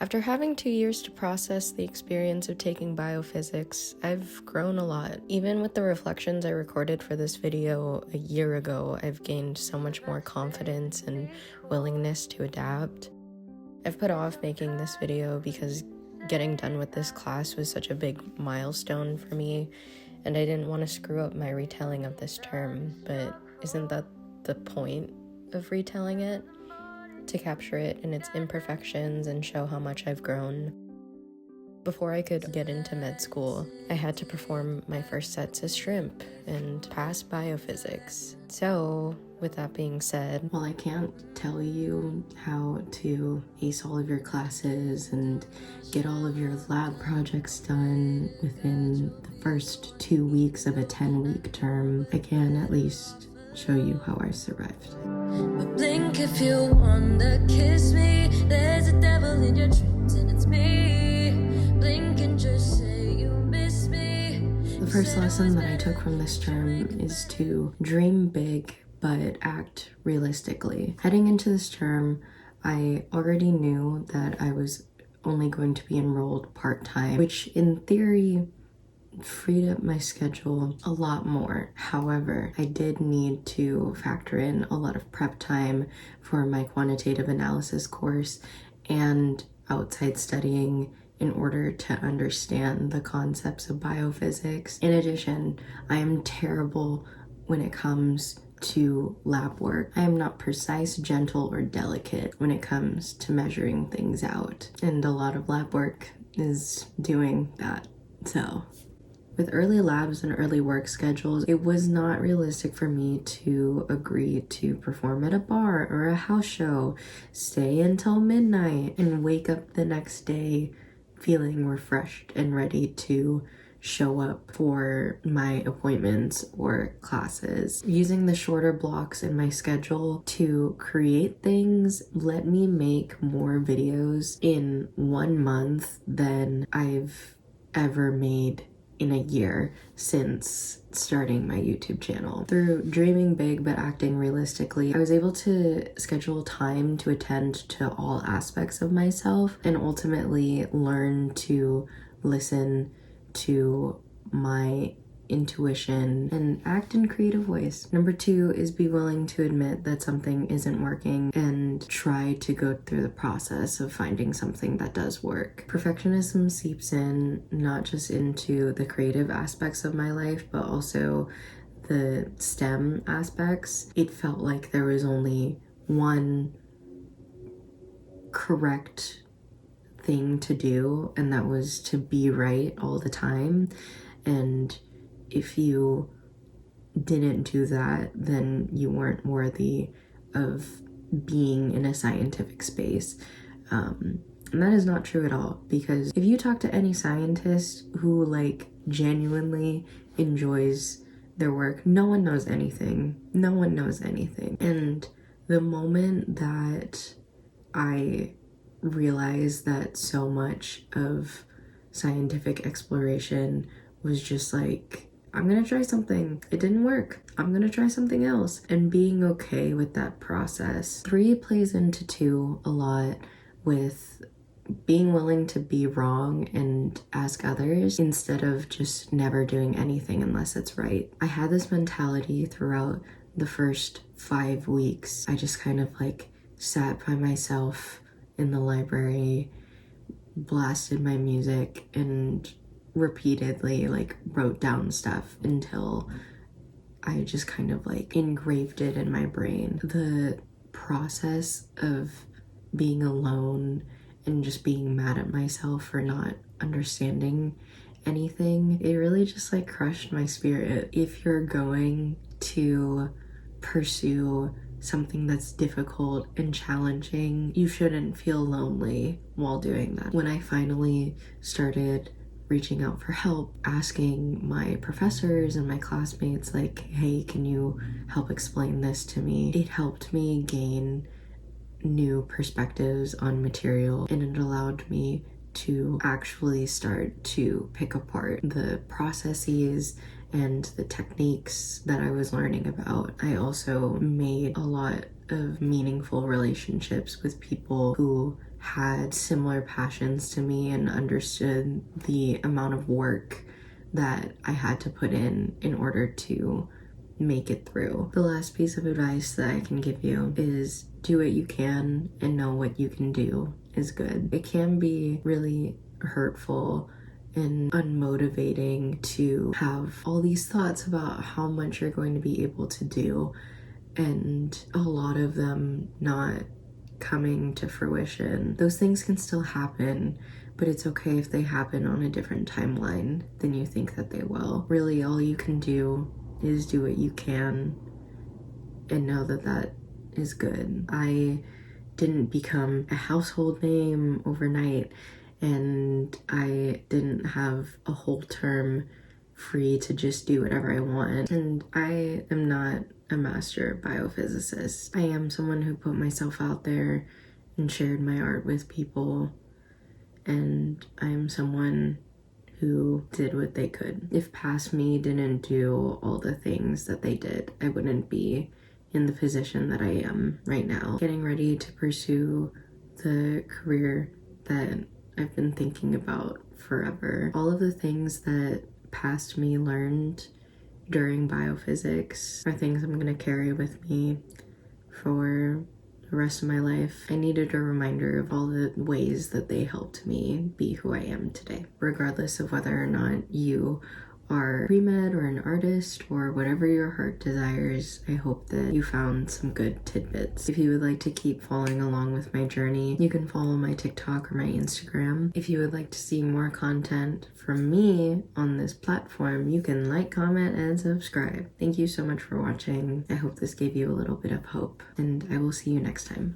After having 2 years to process the experience of taking biophysics, I've grown a lot. Even with the reflections I recorded for this video a year ago, I've gained so much more confidence and willingness to adapt. I've put off making this video because getting done with this class was such a big milestone for me, and I didn't want to screw up my retelling of this term, but isn't that the point of retelling it? To capture it in its imperfections and show how much I've grown. Before I could get into med school, I had to perform my first sets as shrimp and pass biophysics. So, with that being said, while I can't tell you how to ace all of your classes and get all of your lab projects done within the first 2 weeks of a 10-week term, I can at least show you how I survived. But blink if you wanna kiss me. There's a devil in your dreams and it's me. Blink and just say you miss me. The first lesson that I took from this term is to dream big but act realistically. Heading into this term, I already knew that I was only going to be enrolled part-time, which in theory freed up my schedule a lot more. However, I did need to factor in a lot of prep time for my quantitative analysis course and outside studying in order to understand the concepts of biophysics. In addition, I am terrible when it comes to lab work. I am not precise, gentle, or delicate when it comes to measuring things out, and a lot of lab work is doing that. So with early labs and early work schedules, it was not realistic for me to agree to perform at a bar or a house show, stay until midnight, and wake up the next day feeling refreshed and ready to show up for my appointments or classes. Using the shorter blocks in my schedule to create things let me make more videos in 1 month than I've ever made in a year since starting my YouTube channel. Through dreaming big but acting realistically, I was able to schedule time to attend to all aspects of myself and ultimately learn to listen to my intuition and act in creative ways. Number 2 is be willing to admit that something isn't working and try to go through the process of finding something that does work. Perfectionism seeps in not just into the creative aspects of my life, but also the STEM aspects. It felt like there was only one correct thing to do, and that was to be right all the time. And if you didn't do that, then you weren't worthy of being in a scientific space. And that is not true at all, because if you talk to any scientist who genuinely enjoys their work, no one knows anything. No one knows anything. And the moment that I realized that so much of scientific exploration was just I'm gonna try something. It didn't work. I'm gonna try something else. And being okay with that process. 3 plays into 2 a lot, with being willing to be wrong and ask others instead of just never doing anything unless it's right. I had this mentality throughout the first 5 weeks. I just kind of sat by myself in the library, blasted my music, and repeatedly wrote down stuff until I just kind of engraved it in my brain. The process of being alone and just being mad at myself for not understanding anything, it really just crushed my spirit. If you're going to pursue something that's difficult and challenging, you shouldn't feel lonely while doing that. When I finally started reaching out for help, asking my professors and my classmates hey, can you help explain this to me? It helped me gain new perspectives on material, and it allowed me to actually start to pick apart the processes and the techniques that I was learning about. I also made a lot of meaningful relationships with people who had similar passions to me and understood the amount of work that I had to put in order to make it through. The last piece of advice that I can give you is do what you can and know what you can do is good. It can be really hurtful and unmotivating to have all these thoughts about how much you're going to be able to do, and a lot of them not coming to fruition. Those things can still happen, but it's okay if they happen on a different timeline than you think that they will. Really, all you can do is do what you can and know that that is good. I didn't become a household name overnight, and I didn't have a whole term free to just do whatever I want. And I am not a master biophysicist. I am someone who put myself out there and shared my art with people, and I am someone who did what they could. If past me didn't do all the things that they did, I wouldn't be in the position that I am right now, getting ready to pursue the career that I've been thinking about forever. All of the things that past me learned during biophysics are things I'm gonna carry with me for the rest of my life. I needed a reminder of all the ways that they helped me be who I am today. Regardless of whether or not you are pre-med or an artist or whatever your heart desires, I hope that you found some good tidbits. If you would like to keep following along with my journey, you can follow my TikTok or my Instagram. If you would like to see more content from me on this platform, you can like, comment, and subscribe. Thank you so much for watching. I hope this gave you a little bit of hope, and I will see you next time.